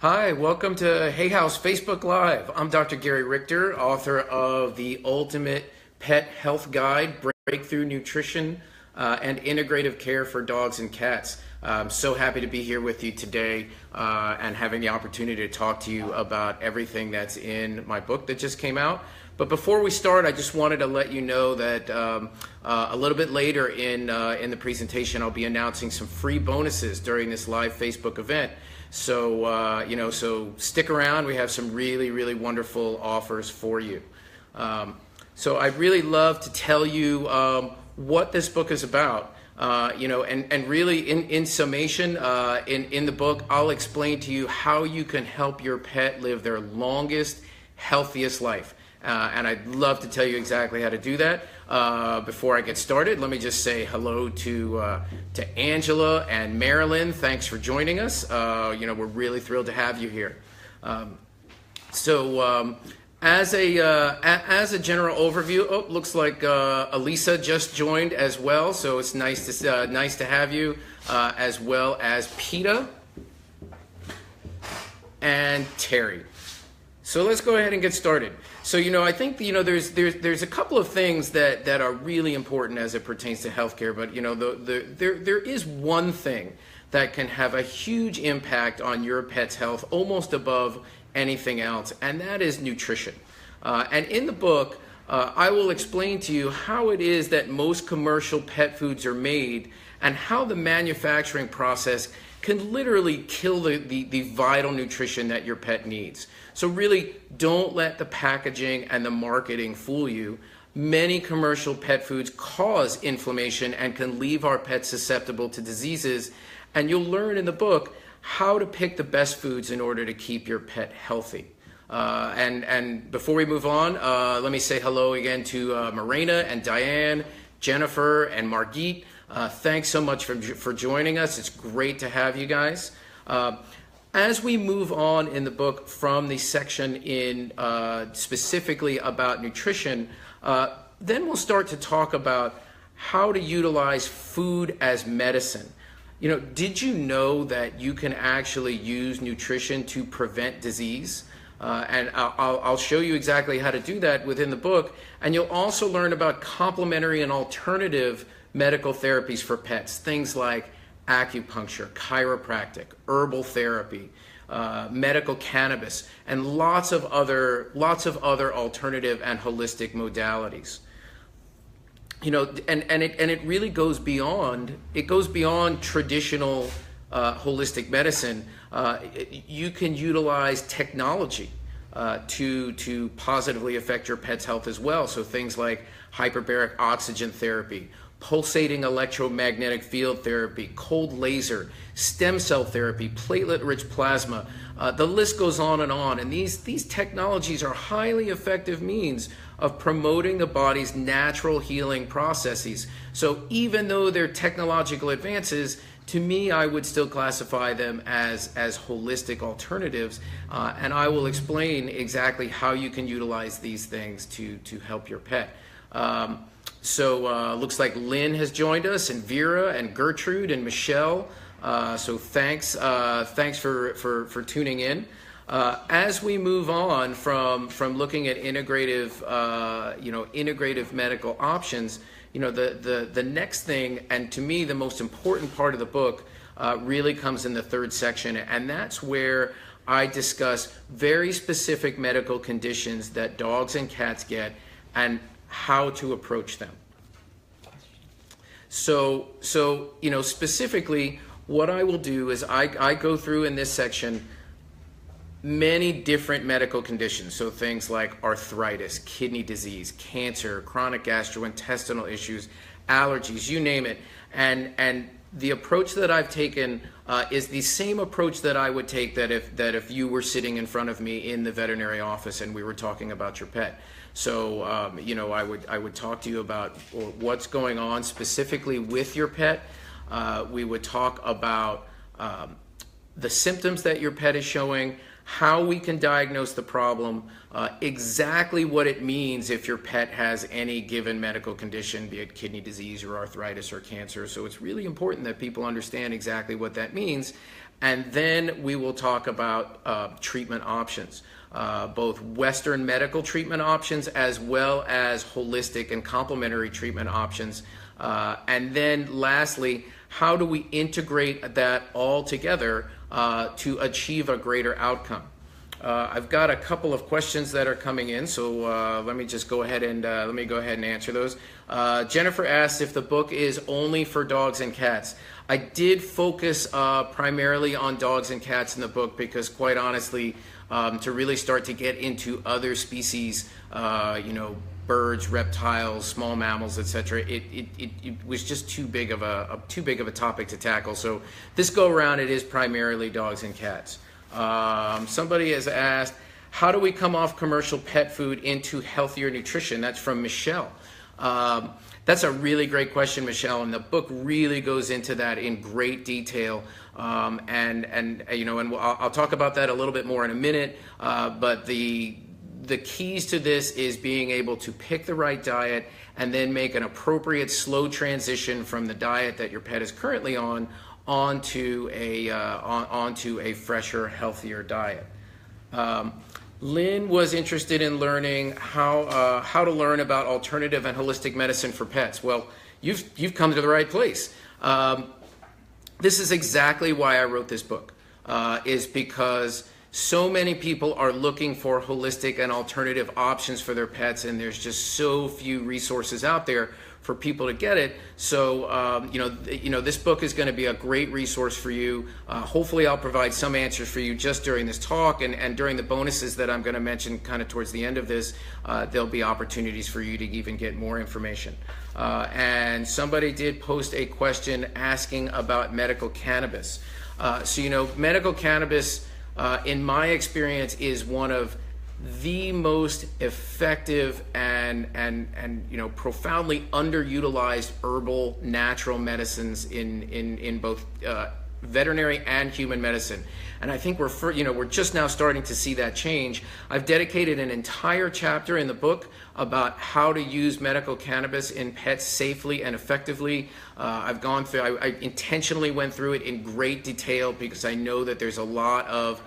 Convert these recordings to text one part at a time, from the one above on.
Hi, welcome to Hay House Facebook Live. I'm Dr. Gary Richter, author of The Ultimate Pet Health Guide, Breakthrough Nutrition and Integrative Care for Dogs and Cats. I'm so happy to be here with you today and having the opportunity to talk to you about everything that's in my book that just came out. But before we start, I just wanted to let you know that a little bit later in the presentation, I'll be announcing some free bonuses during this live Facebook event. So, so stick around. We have some really, really wonderful offers for you. So I'd really love to tell you what this book is about. And really in summation, in the book, I'll explain to you how you can help your pet live their longest, healthiest life. And I'd love to tell you exactly how to do that. Before I get started, let me just say hello to Angela and Marilyn. Thanks for joining us. We're really thrilled to have you here. As a general overview, looks like Elisa just joined as well. So it's nice to have you, as well as Peta and Terry. So let's go ahead and get started. So, I think, there's a couple of things that are really important as it pertains to healthcare, but, there is one thing that can have a huge impact on your pet's health, almost above anything else, and that is nutrition. And in the book, I will explain to you how it is that most commercial pet foods are made and how the manufacturing process can literally kill the vital nutrition that your pet needs. So really, don't let the packaging and the marketing fool you. Many commercial pet foods cause inflammation and can leave our pets susceptible to diseases. And you'll learn in the book how to pick the best foods in order to keep your pet healthy. And before we move on, let me say hello again to Morena and Diane, Jennifer and Margit. Thanks so much for joining us. It's great to have you guys. As we move on in the book from the section in specifically about nutrition, then we'll start to talk about how to utilize food as medicine. Did you know that you can actually use nutrition to prevent disease? And I'll show you exactly how to do that within the book. And you'll also learn about complementary and alternative medical therapies for pets, things like acupuncture, chiropractic, herbal therapy, medical cannabis, and lots of other alternative and holistic modalities. And it really goes beyond traditional holistic medicine. You can utilize technology to positively affect your pet's health as well. So things like hyperbaric oxygen therapy, pulsating electromagnetic field therapy, cold laser, stem cell therapy, platelet-rich plasma. The list goes on. And these technologies are highly effective means of promoting the body's natural healing processes. So even though they're technological advances, to me, I would still classify them as holistic alternatives. And I will explain exactly how you can utilize these things to help your pet. Looks like Lynn has joined us, and Vera, and Gertrude, and Michelle. So thanks for tuning in. As we move on from looking at integrative medical options, the next thing, and to me the most important part of the book, really comes in the third section, and that's where I discuss very specific medical conditions that dogs and cats get and how to approach them. So specifically, what I will do is I go through in this section many different medical conditions. So things like arthritis, kidney disease, cancer, chronic gastrointestinal issues, allergies, you name it. And the approach that I've taken is the same approach that I would take that if you were sitting in front of me in the veterinary office and we were talking about your pet. So, I would talk to you about what's going on specifically with your pet. We would talk about the symptoms that your pet is showing, how we can diagnose the problem, exactly what it means if your pet has any given medical condition, be it kidney disease or arthritis or cancer. So it's really important that people understand exactly what that means. and then we will talk about treatment options, both Western medical treatment options as well as holistic and complementary treatment options. And then lastly, how do we integrate that all together to achieve a greater outcome? I've got a couple of questions that are coming in, so let me just go ahead and answer those. Jennifer asked if the book is only for dogs and cats. I did focus primarily on dogs and cats in the book because, quite honestly, to really start to get into other species, birds, reptiles, small mammals, etc., it was just too big of a topic to tackle. So this go around, it is primarily dogs and cats. Somebody has asked, how do we come off commercial pet food into healthier nutrition? That's from Michelle. That's a really great question, Michelle, and the book really goes into that in great detail. And I'll talk about that a little bit more in a minute. But the keys to this is being able to pick the right diet and then make an appropriate slow transition from the diet that your pet is currently on onto a fresher, healthier diet. Lynn was interested in learning how to learn about alternative and holistic medicine for pets. Well, you've come to the right place. This is exactly why I wrote this book, is because so many people are looking for holistic and alternative options for their pets, and there's just so few resources out there for people to get it. So, this book is going to be a great resource for you. Hopefully I'll provide some answers for you just during this talk, and during the bonuses that I'm going to mention kind of towards the end of this, there'll be opportunities for you to even get more information. And somebody did post a question asking about medical cannabis. Medical cannabis, in my experience, is one of the most effective and profoundly underutilized herbal natural medicines in both veterinary and human medicine. And I think we're just now starting to see that change. I've dedicated an entire chapter in the book about how to use medical cannabis in pets safely and effectively. I've gone through, I intentionally went through it in great detail because I know that there's a lot of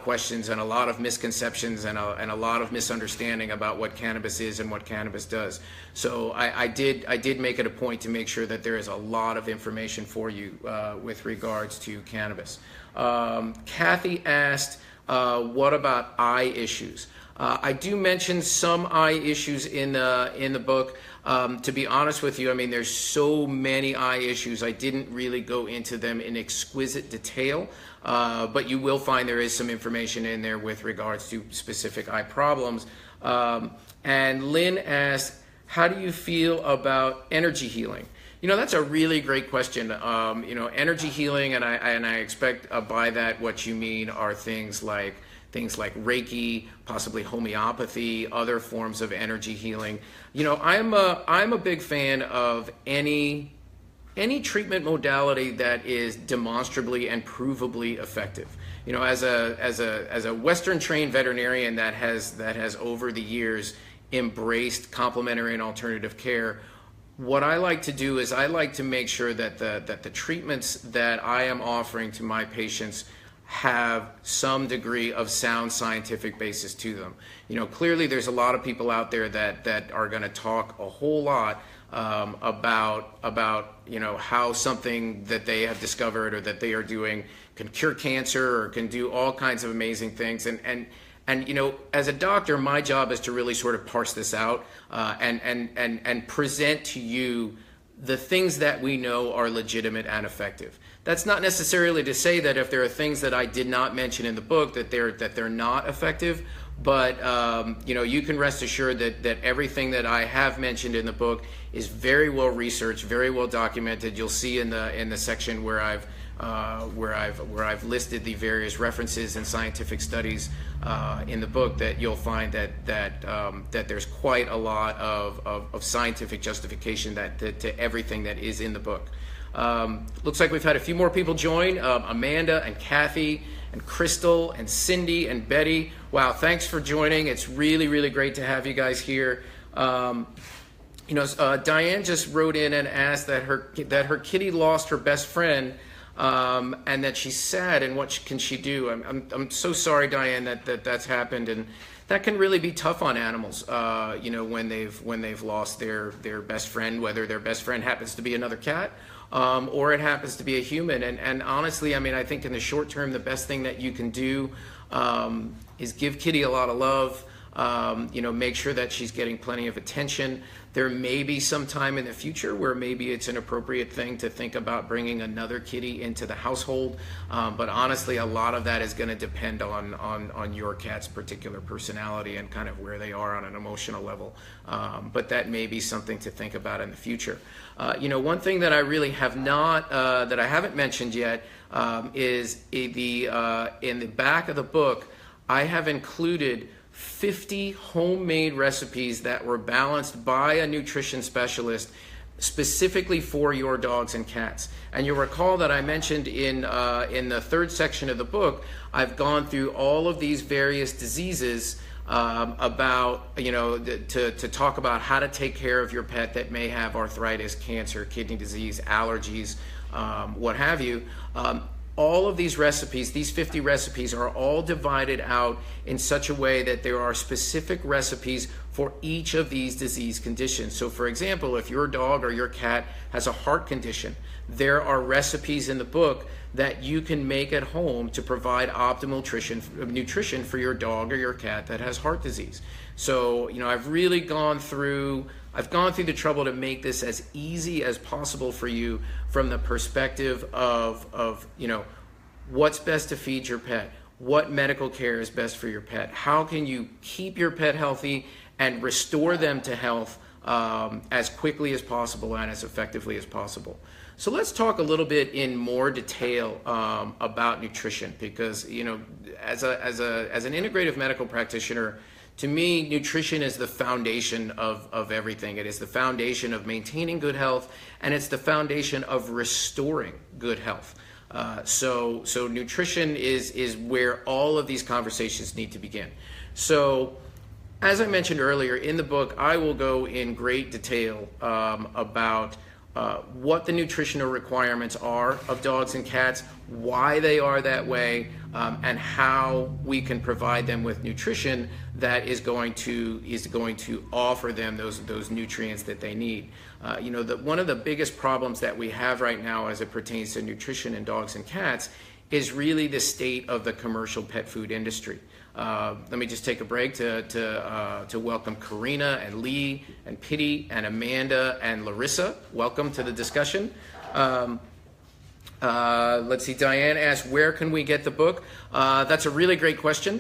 questions and a lot of misconceptions and a lot of misunderstanding about what cannabis is and what cannabis does. So I did make it a point to make sure that there is a lot of information for you with regards to cannabis. Kathy asked, what about eye issues? I do mention some eye issues in the book. To be honest with you, I mean, there's so many eye issues. I didn't really go into them in exquisite detail. But you will find there is some information in there with regards to specific eye problems. And Lynn asked, how do you feel about energy healing? That's a really great question. Energy healing, and I expect by that what you mean are things like Reiki, possibly homeopathy, other forms of energy healing. I'm a big fan of any treatment modality that is demonstrably and provably effective. As a Western trained veterinarian that has over the years embraced complementary and alternative care, what I like to do is I like to make sure that the treatments that I am offering to my patients have some degree of sound scientific basis to them. Clearly there's a lot of people out there that are going to talk a whole lot about how something that they have discovered or that they are doing can cure cancer or can do all kinds of amazing things. And as a doctor, my job is to really sort of parse this out and present to you the things that we know are legitimate and effective. That's not necessarily to say that if there are things that I did not mention in the book that they're not effective, but you can rest assured that everything that I have mentioned in the book is very well researched, very well documented. You'll see in the section where I've listed the various references and scientific studies in the book that you'll find that there's quite a lot of scientific justification to everything that is in the book. Looks like we've had a few more people join. Amanda and Kathy and Crystal and Cindy and Betty. Wow, thanks for joining. It's really, really great to have you guys here. Diane just wrote in and asked that her kitty lost her best friend and that she's sad, and what can she do? I'm so sorry, Diane, that's happened, and that can really be tough on animals, when they've lost their best friend, whether their best friend happens to be another cat, or it happens to be a human. And honestly, I mean, I think in the short term, the best thing that you can do is give Kitty a lot of love. Make sure that she's getting plenty of attention. There may be some time in the future where maybe it's an appropriate thing to think about bringing another kitty into the household. But honestly, a lot of that is going to depend on your cat's particular personality and kind of where they are on an emotional level. But that may be something to think about in the future. One thing that I really have not, that I haven't mentioned yet, is in the back of the book, I have included 50 homemade recipes that were balanced by a nutrition specialist specifically for your dogs and cats. And you'll recall that I mentioned in the third section of the book, I've gone through all of these various diseases about, to talk about how to take care of your pet that may have arthritis, cancer, kidney disease, allergies, what have you. All of these recipes, these 50 recipes, are all divided out in such a way that there are specific recipes for each of these disease conditions. So for example, if your dog or your cat has a heart condition, there are recipes in the book that you can make at home to provide optimal nutrition for your dog or your cat that has heart disease. So, I've really gone through the trouble to make this as easy as possible for you from the perspective of what's best to feed your pet, what medical care is best for your pet, how can you keep your pet healthy and restore them to health as quickly as possible and as effectively as possible. So let's talk a little bit in more detail about nutrition, because as an integrative medical practitioner, to me, nutrition is the foundation of everything. It is the foundation of maintaining good health, and it's the foundation of restoring good health. So nutrition is where all of these conversations need to begin. So, as I mentioned earlier, in the book, I will go in great detail about what the nutritional requirements are of dogs and cats, why they are that way, and how we can provide them with nutrition that is going to offer them those nutrients that they need. One of the biggest problems that we have right now as it pertains to nutrition in dogs and cats is really the state of the commercial pet food industry. Let me just take a break to welcome Karina and Lee and Pitty and Amanda and Larissa. Welcome to the discussion. Let's see, Diane asked, where can we get the book? That's a really great question.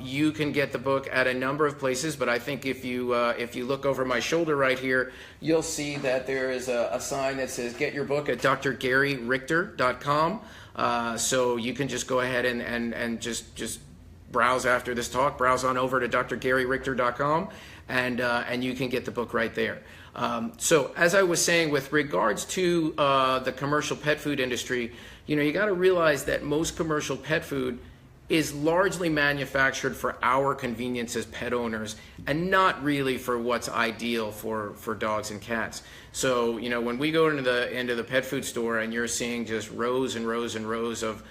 You can get the book at a number of places, but I think if you look over my shoulder right here, you'll see that there is a sign that says get your book at drgaryrichter.com. So you can just go ahead and just browse after this talk, browse on over to drgaryrichter.com, and you can get the book right there. So as I was saying, with regards to the commercial pet food industry, you got to realize that most commercial pet food is largely manufactured for our convenience as pet owners and not really for what's ideal for dogs and cats. So, when we go into the pet food store and you're seeing just rows and rows and rows of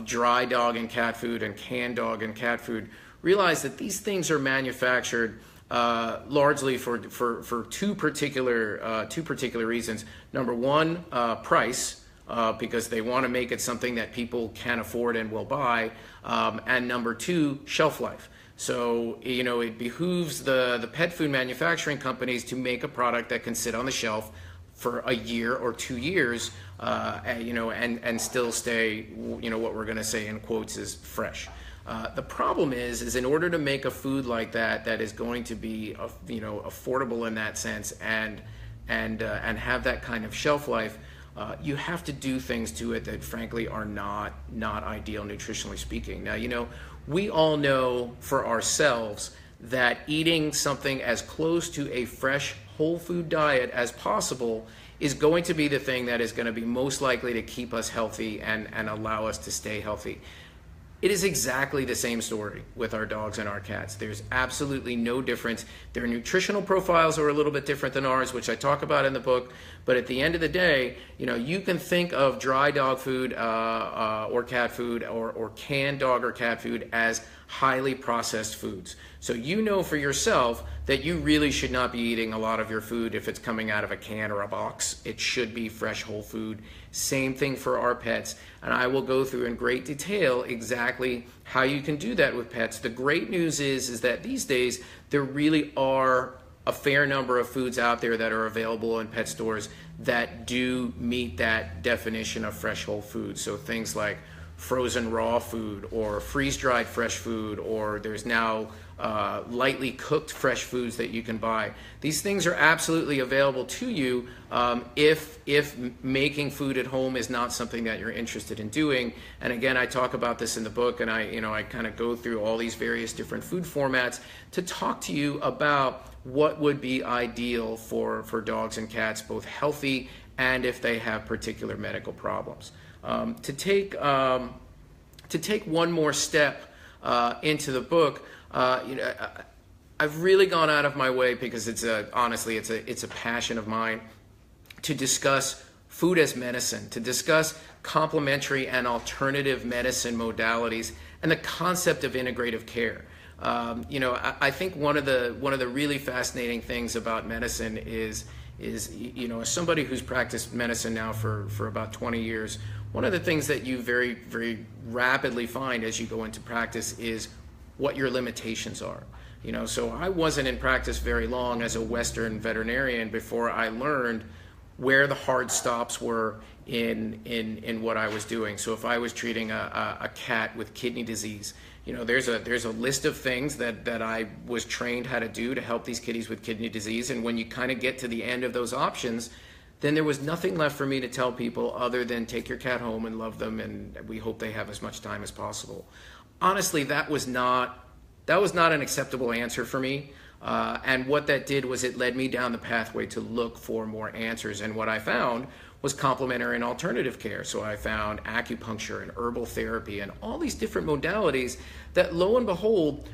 dry dog and cat food and canned dog and cat food, realize that these things are manufactured largely for two particular reasons. Number one, price, because they want to make it something that people can afford and will buy, and number two, shelf life. So it behooves the pet food manufacturing companies to make a product that can sit on the shelf for a year or 2 years, and still stay, what we're going to say in quotes is fresh. The problem is in order to make a food like that is going to be, affordable in that sense and have that kind of shelf life, you have to do things to it that frankly are not ideal nutritionally speaking. Now, we all know for ourselves that eating something as close to a fresh whole food diet as possible is going to be the thing that is going to be most likely to keep us healthy and allow us to stay healthy. It is exactly the same story with our dogs and our cats. There's absolutely no difference. Their nutritional profiles are a little bit different than ours, which I talk about in the book. But at the end of the day, you can think of dry dog food or cat food or canned dog or cat food as highly processed foods. So you know for yourself that you really should not be eating a lot of your food if it's coming out of a can or a box. It should be fresh whole food. Same thing for our pets. And I will go through in great detail exactly how you can do that with pets. The great news is that these days there really are a fair number of foods out there that are available in pet stores that do meet that definition of fresh whole food. So things like frozen raw food or freeze-dried fresh food, or there's now lightly cooked fresh foods that you can buy. These things are absolutely available to you if making food at home is not something that you're interested in doing. And again, I talk about this in the book, and I kind of go through all these various different food formats to talk to you about what would be ideal for dogs and cats, both healthy and if they have particular medical problems. To take one more step into the book, I've really gone out of my way, because honestly it's a passion of mine, to discuss food as medicine, to discuss complementary and alternative medicine modalities, and the concept of integrative care. I think one of the really fascinating things about medicine is as somebody who's practiced medicine now for about 20 years, one of the things that you very, very rapidly find as you go into practice is what your limitations are. So I wasn't in practice very long as a Western veterinarian before I learned where the hard stops were in what I was doing. So if I was treating a cat with kidney disease, there's a list of things that I was trained how to do to help these kitties with kidney disease. And when you kind of get to the end of those options, then there was nothing left for me to tell people other than take your cat home and love them, and we hope they have as much time as possible. Honestly, that was not an acceptable answer for me. And what that did was it led me down the pathway to look for more answers. And what I found was complementary and alternative care. So I found acupuncture and herbal therapy and all these different modalities that, lo and behold,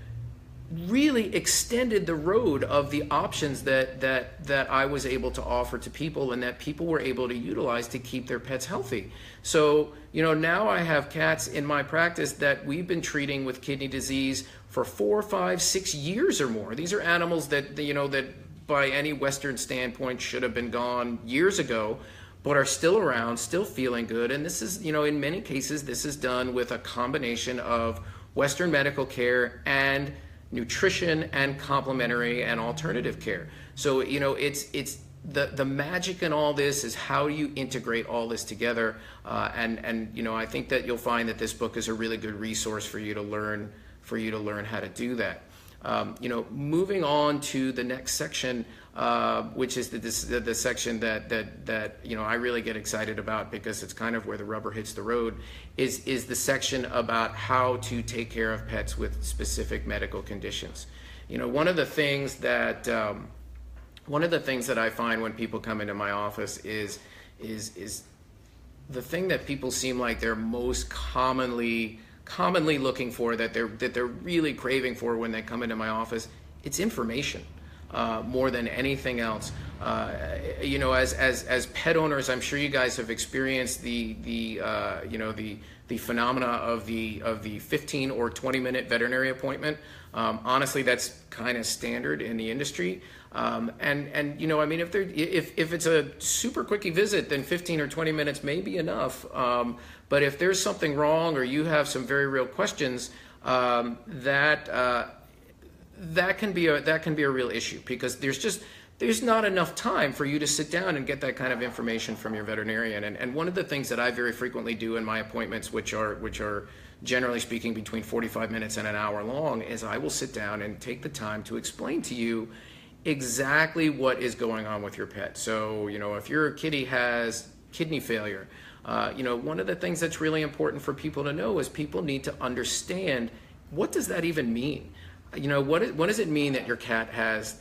really extended the road of the options that I was able to offer to people, and that people were able to utilize to keep their pets healthy. So, now I have cats in my practice that we've been treating with kidney disease for 4, 5, 6 years or more. These are animals that by any Western standpoint should have been gone years ago, but are still around, still feeling good. And this is, in many cases, this is done with a combination of Western medical care and nutrition and complementary and alternative care. So, it's the magic in all this is how you integrate all this together. And I think that you'll find that this book is a really good resource for you to learn how to do that. Moving on to the next section, which is the section that I really get excited about, because it's kind of where the rubber hits the road, is the section about how to take care of pets with specific medical conditions. One of the things that I find when people come into my office is the thing that people seem like they're most commonly looking for, that they're really craving for when they come into my office. It's information. More than anything else. As pet owners, I'm sure you guys have experienced the phenomena of the 15 or 20 minute veterinary appointment. Honestly, that's kind of standard in the industry. If it's a super quickie visit, then 15 or 20 minutes may be enough. But if there's something wrong or you have some very real questions, that can be a real issue, because there's not enough time for you to sit down and get that kind of information from your veterinarian. And one of the things that I very frequently do in my appointments, which are generally speaking between 45 minutes and an hour long, is I will sit down and take the time to explain to you exactly what is going on with your pet. So, if your kitty has kidney failure, one of the things that's really important for people to know is people need to understand, what does that even mean? What does it mean that your cat has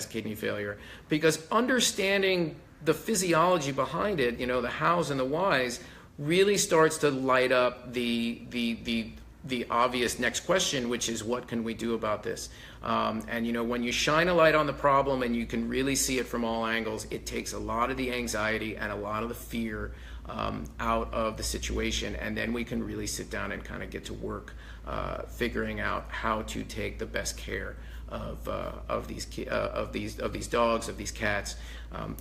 kidney failure? Because understanding the physiology behind it, the hows and the whys, really starts to light up the the obvious next question, which is what can we do about this? And when you shine a light on the problem and you can really see it from all angles, it takes a lot of the anxiety and a lot of the fear out of the situation, and then we can really sit down and kind of get to work figuring out how to take the best care of these dogs, of these cats.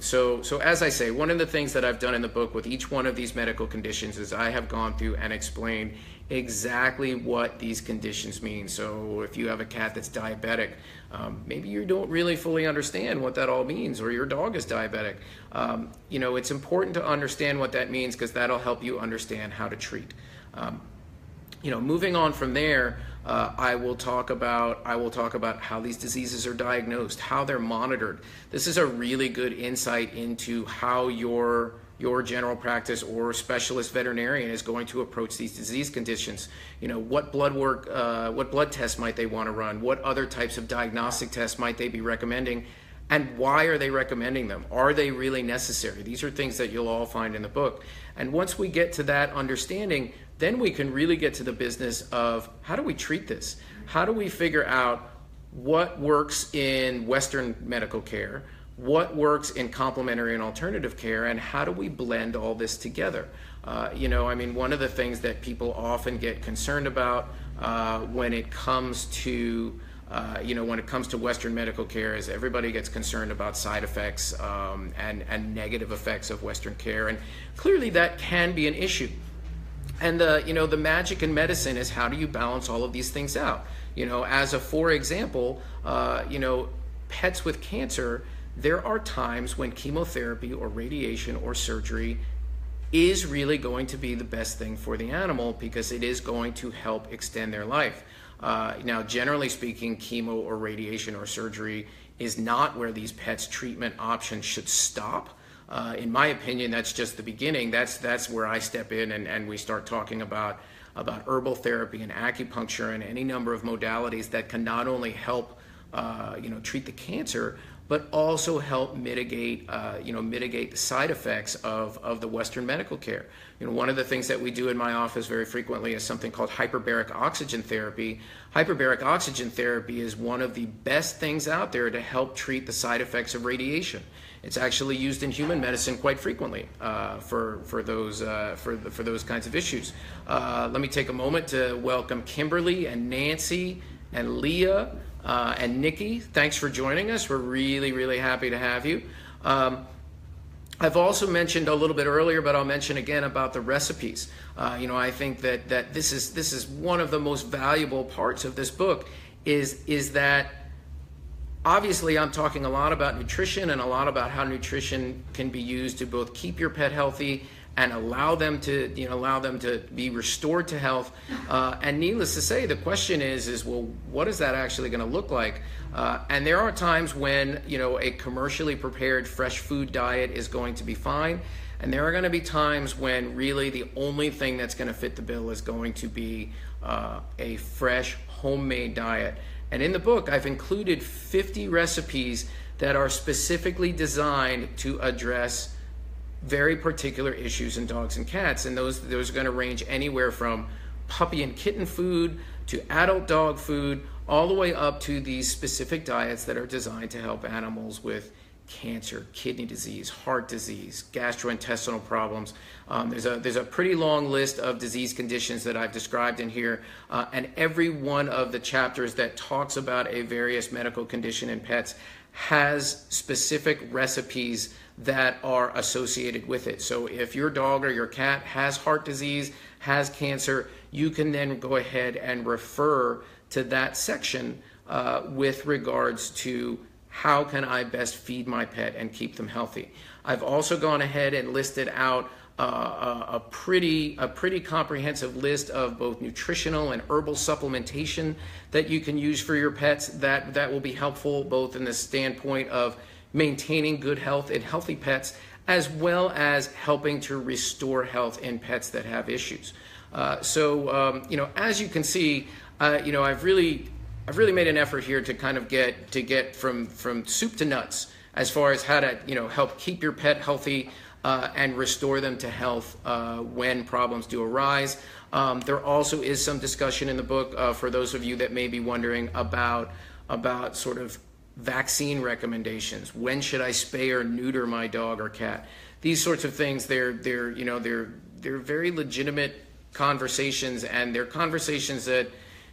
So as I say, one of the things that I've done in the book with each one of these medical conditions is I have gone through and explained exactly what these conditions mean. So if you have a cat that's diabetic, maybe you don't really fully understand what that all means, or your dog is diabetic. It's important to understand what that means, because that'll help you understand how to treat. Moving on from there, I will talk about how these diseases are diagnosed, how they're monitored. This is a really good insight into how your general practice or specialist veterinarian is going to approach these disease conditions. What blood work, what blood tests might they want to run? What other types of diagnostic tests might they be recommending? And why are they recommending them? Are they really necessary? These are things that you'll all find in the book. And once we get to that understanding, then we can really get to the business of how do we treat this? How do we figure out what works in Western medical care, what works in complementary and alternative care, and how do we blend all this together? One of the things that people often get concerned about when it comes to Western medical care is everybody gets concerned about side effects and negative effects of Western care, and clearly that can be an issue. And the magic in medicine is how do you balance all of these things out? For example, pets with cancer, there are times when chemotherapy or radiation or surgery is really going to be the best thing for the animal, because it is going to help extend their life. Now, generally speaking, chemo or radiation or surgery is not where these pets' treatment options should stop. In my opinion, that's just the beginning. That's where I step in and we start talking about herbal therapy and acupuncture and any number of modalities that can not only help treat the cancer, but also help mitigate the side effects of the Western medical care. One of the things that we do in my office very frequently is something called hyperbaric oxygen therapy. Hyperbaric oxygen therapy is one of the best things out there to help treat the side effects of radiation. It's actually used in human medicine quite frequently for those kinds of issues. Let me take a moment to welcome Kimberly and Nancy and Leah and Nikki. Thanks for joining us. We're really, really happy to have you. I've also mentioned a little bit earlier, but I'll mention again about the recipes. I think that this is one of the most valuable parts of this book is that obviously I'm talking a lot about nutrition and a lot about how nutrition can be used to both keep your pet healthy and allow them to be restored to health. And needless to say, the question is well, what is that actually going to look like? And there are times when a commercially prepared fresh food diet is going to be fine, and there are going to be times when really the only thing that's going to fit the bill is going to be a fresh homemade diet. And in the book, I've included 50 recipes that are specifically designed to address very particular issues in dogs and cats, and those are going to range anywhere from puppy and kitten food to adult dog food, all the way up to these specific diets that are designed to help animals with cancer, kidney disease, heart disease, gastrointestinal problems. There's a pretty long list of disease conditions that I've described in here, and every one of the chapters that talks about a various medical condition in pets has specific recipes that are associated with it. So if your dog or your cat has heart disease, has cancer, you can then go ahead and refer to that section with regards to how can I best feed my pet and keep them healthy. I've also gone ahead and listed out a pretty comprehensive list of both nutritional and herbal supplementation that you can use for your pets that will be helpful both in the standpoint of maintaining good health in healthy pets, as well as helping to restore health in pets that have issues. As you can see, I've really made an effort here to kind of get from soup to nuts as far as how to help keep your pet healthy and restore them to health when problems do arise. There also is some discussion in the book for those of you that may be wondering about sort of vaccine recommendations. When should I spay or neuter my dog or cat? These sorts of things, they're very legitimate conversations, and they're conversations that,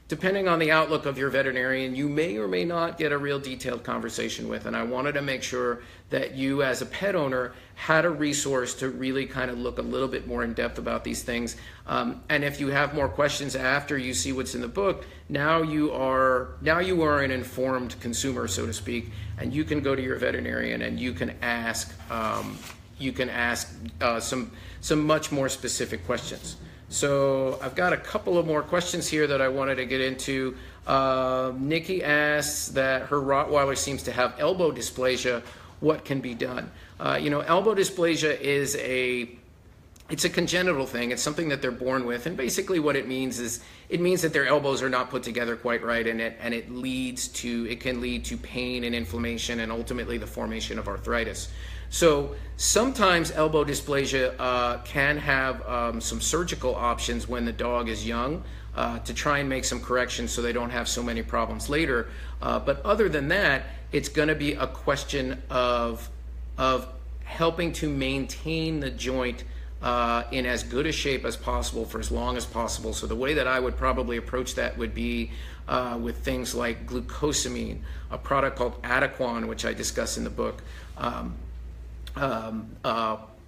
depending on the outlook of your veterinarian, you may or may not get a real detailed conversation with. And I wanted to make sure that you as a pet owner had a resource to really kind of look a little bit more in depth about these things. And if you have more questions after you see what's in the book, now you are an informed consumer, so to speak, and you can go to your veterinarian and you can ask some much more specific questions. So I've got a couple of more questions here that I wanted to get into. Nikki asks that her Rottweiler seems to have elbow dysplasia. What can be done? Elbow dysplasia is it's a congenital thing. It's something that they're born with, and basically what it means is that their elbows are not put together quite right, and it can lead to pain and inflammation and ultimately the formation of arthritis. So sometimes elbow dysplasia can have some surgical options when the dog is young to try and make some corrections so they don't have so many problems later. But other than that, it's going to be a question of helping to maintain the joint in as good a shape as possible for as long as possible. So the way that I would probably approach that would be with things like glucosamine, a product called Adequan, which I discuss in the book.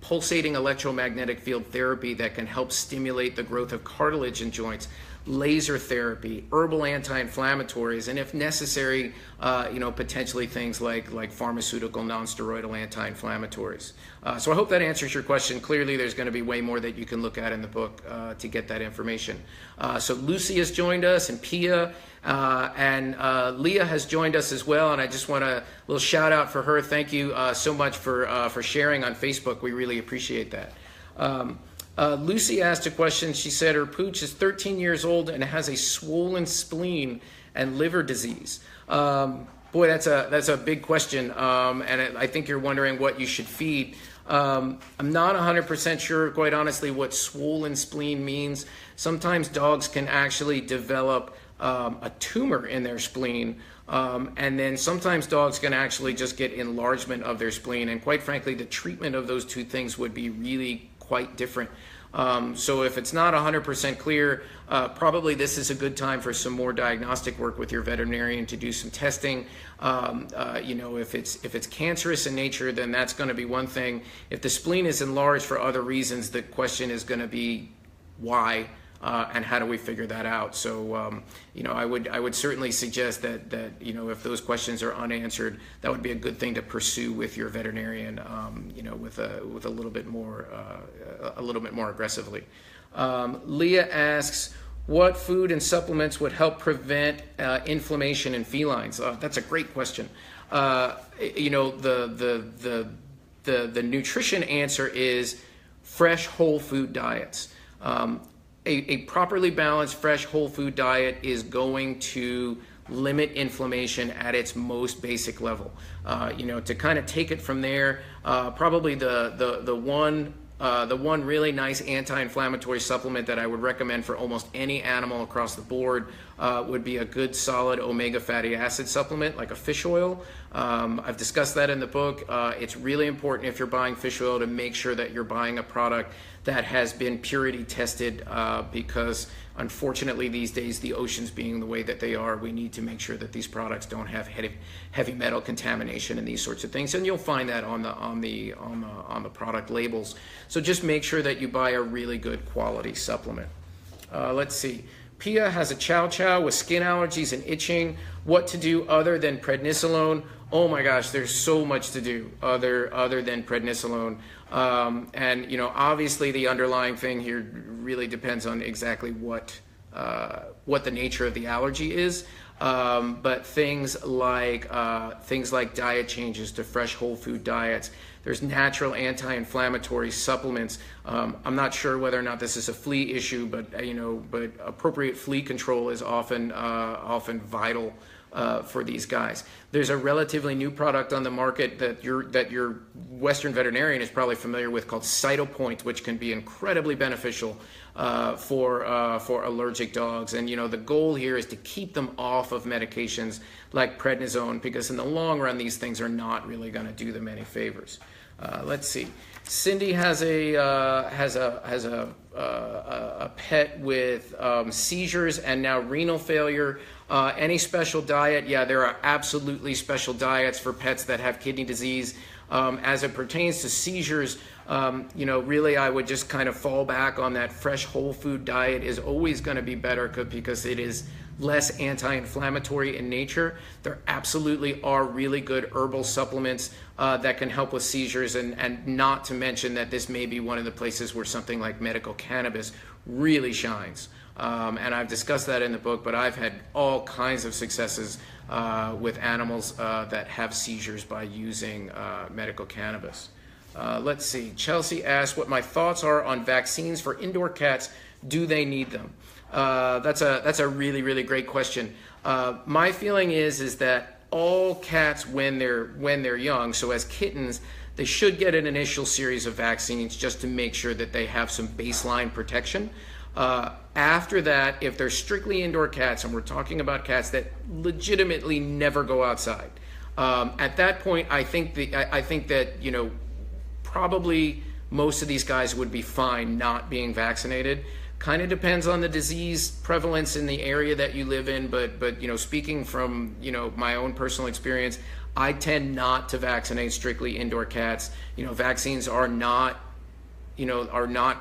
Pulsating electromagnetic field therapy that can help stimulate the growth of cartilage in joints, laser therapy, herbal anti-inflammatories, and if necessary, potentially things like pharmaceutical non-steroidal anti-inflammatories. So I hope that answers your question. Clearly, there's going to be way more that you can look at in the book to get that information. So Lucy has joined us, and Pia, and Leah has joined us as well, and I just want a little shout out for her. Thank you so much for sharing on Facebook. We really appreciate that. Lucy asked a question. She said her pooch is 13 years old and has a swollen spleen and liver disease. Boy, that's a big question, and I think you're wondering what you should feed. I'm not 100% sure, quite honestly, what swollen spleen means. Sometimes dogs can actually develop a tumor in their spleen, and then sometimes dogs can actually just get enlargement of their spleen, and quite frankly, the treatment of those two things would be really quite different. So if it's not 100% clear, probably this is a good time for some more diagnostic work with your veterinarian to do some testing. If it's cancerous in nature, then that's going to be one thing. If the spleen is enlarged for other reasons, the question is going to be why. And how do we figure that out? So, I would certainly suggest that if those questions are unanswered, that would be a good thing to pursue with your veterinarian, with a little bit more aggressively. Leah asks, what food and supplements would help prevent inflammation in felines? That's a great question. The nutrition answer is fresh whole food diets. A properly balanced fresh whole food diet is going to limit inflammation at its most basic level. To kind of take it from there, probably the one really nice anti-inflammatory supplement that I would recommend for almost any animal across the board would be a good solid omega fatty acid supplement like a fish oil. I've discussed that in the book. It's really important if you're buying fish oil to make sure that you're buying a product that has been purity tested because unfortunately these days, the oceans being the way that they are, we need to make sure that these products don't have heavy metal contamination and these sorts of things, and you'll find that on the product labels. So just make sure that you buy a really good quality supplement. Let's see. Pia has a chow chow with skin allergies and itching. What to do other than prednisolone? Oh my gosh, there's so much to do other than prednisolone. And obviously the underlying thing here really depends on exactly what the nature of the allergy is. But things like diet changes to fresh whole food diets. There's natural anti-inflammatory supplements. I'm not sure whether or not this is a flea issue, but appropriate flea control is often vital for these guys. There's a relatively new product on the market that your Western veterinarian is probably familiar with called Cytopoint, which can be incredibly beneficial for allergic dogs. And the goal here is to keep them off of medications like prednisone, because in the long run these things are not really going to do them any favors. Let's see. Cindy has a pet with seizures and now renal failure. Any special diet? Yeah, there are absolutely special diets for pets that have kidney disease. As it pertains to seizures, really I would just kind of fall back on that fresh whole food diet is always going to be better because it is less anti-inflammatory in nature. There absolutely are really good herbal supplements that can help with seizures, and not to mention that this may be one of the places where something like medical cannabis really shines. And I've discussed that in the book, but I've had all kinds of successes with animals that have seizures by using medical cannabis. Let's see. Chelsea asked what my thoughts are on vaccines for indoor cats. Do they need them? That's a really, really great question. My feeling is that all cats, when they're young, so as kittens, they should get an initial series of vaccines just to make sure that they have some baseline protection. After that, if they're strictly indoor cats, and we're talking about cats that legitimately never go outside, at that point, I think that probably most of these guys would be fine not being vaccinated. Kind of depends on the disease prevalence in the area that you live in, but speaking from my own personal experience, I tend not to vaccinate strictly indoor cats. Vaccines are not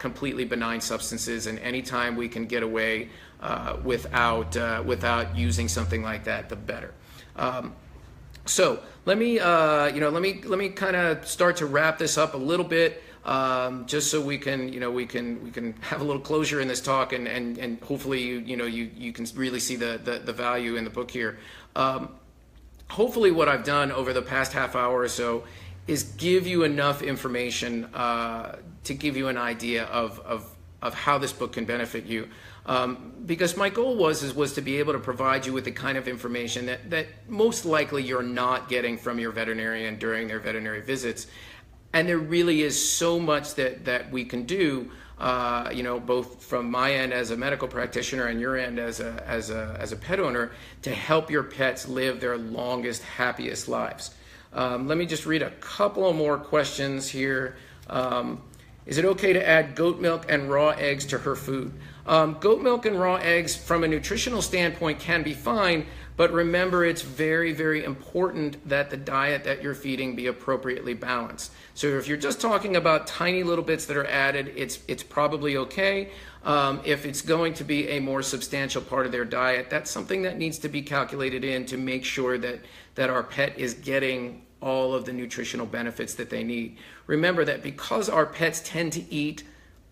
completely benign substances, and anytime we can get away without using something like that, the better. So let me kind of start to wrap this up a little bit, just so we can have a little closure in this talk, and hopefully you can really see the value in the book here. Hopefully what I've done over the past half hour or so is give you enough information to give you an idea of how this book can benefit you. Because my goal was to be able to provide you with the kind of information that most likely you're not getting from your veterinarian during their veterinary visits. And there really is so much that we can do, both from my end as a medical practitioner and your end as a pet owner, to help your pets live their longest, happiest lives. Let me just read a couple of more questions here. Is it okay to add goat milk and raw eggs to her food? Goat milk and raw eggs from a nutritional standpoint can be fine, but remember it's very, very important that the diet that you're feeding be appropriately balanced. So if you're just talking about tiny little bits that are added, it's probably okay. If it's going to be a more substantial part of their diet, that's something that needs to be calculated in to make sure that our pet is getting all of the nutritional benefits that they need. Remember that because our pets tend to eat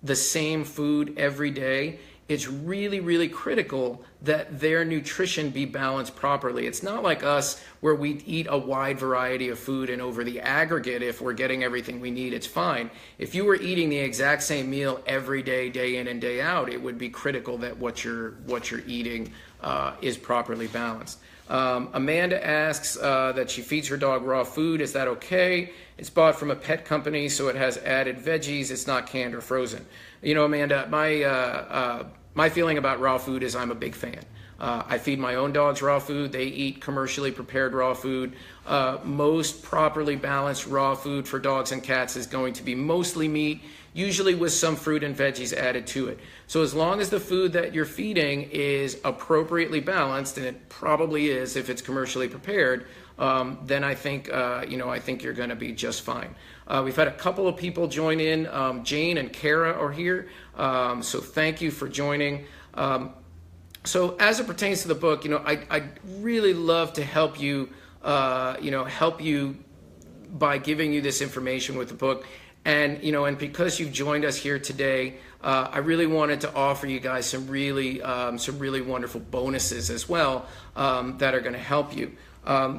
the same food every day, it's really, really critical that their nutrition be balanced properly. It's not like us where we eat a wide variety of food and over the aggregate, if we're getting everything we need, it's fine. If you were eating the exact same meal every day, day in and day out, it would be critical that what you're eating is properly balanced. Amanda asks that she feeds her dog raw food. Is that okay? It's bought from a pet company, so it has added veggies. It's not canned or frozen. Amanda, my feeling about raw food is I'm a big fan. I feed my own dogs raw food. They eat commercially prepared raw food. Most properly balanced raw food for dogs and cats is going to be mostly meat, usually with some fruit and veggies added to it. So as long as the food that you're feeding is appropriately balanced, and it probably is if it's commercially prepared, then I think you're going to be just fine. We've had a couple of people join in. Jane and Kara are here, so thank you for joining. So as it pertains to the book, I'd really love to help you by giving you this information with the book. And because you've joined us here today, I really wanted to offer you guys some really wonderful bonuses as well that are going to help you. Here,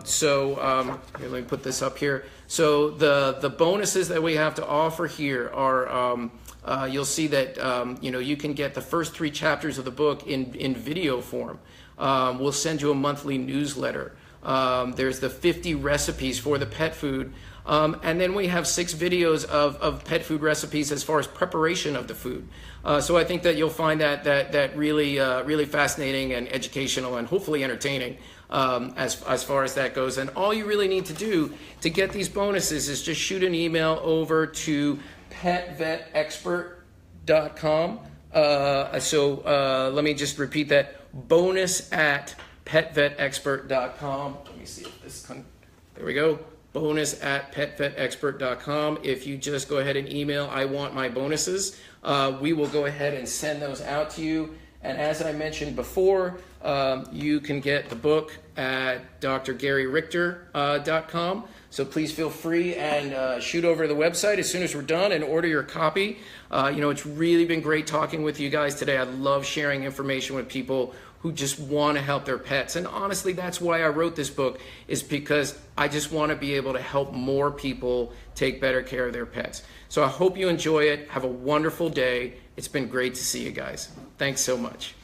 let me put this up here. So the bonuses that we have to offer here are you'll see that you can get the first 3 chapters of the book in video form. We'll send you a monthly newsletter. There's the 50 recipes for the pet food. And then we have 6 videos of pet food recipes as far as preparation of the food. So I think that you'll find that really fascinating and educational and hopefully entertaining as far as that goes. And all you really need to do to get these bonuses is just shoot an email over to petvetexpert.com. Let me just repeat that: bonus@petvetexpert.com. Let me see if this there we go. bonus@petvetexpert.com. If you just go ahead and email, I want my bonuses, we will go ahead and send those out to you. And as I mentioned before, you can get the book at drgaryrichter.com. So please feel free and shoot over to the website as soon as we're done and order your copy. It's really been great talking with you guys today. I love sharing information with people who just want to help their pets. And honestly, that's why I wrote this book, is because I just want to be able to help more people take better care of their pets. So I hope you enjoy it. Have a wonderful day. It's been great to see you guys. Thanks so much.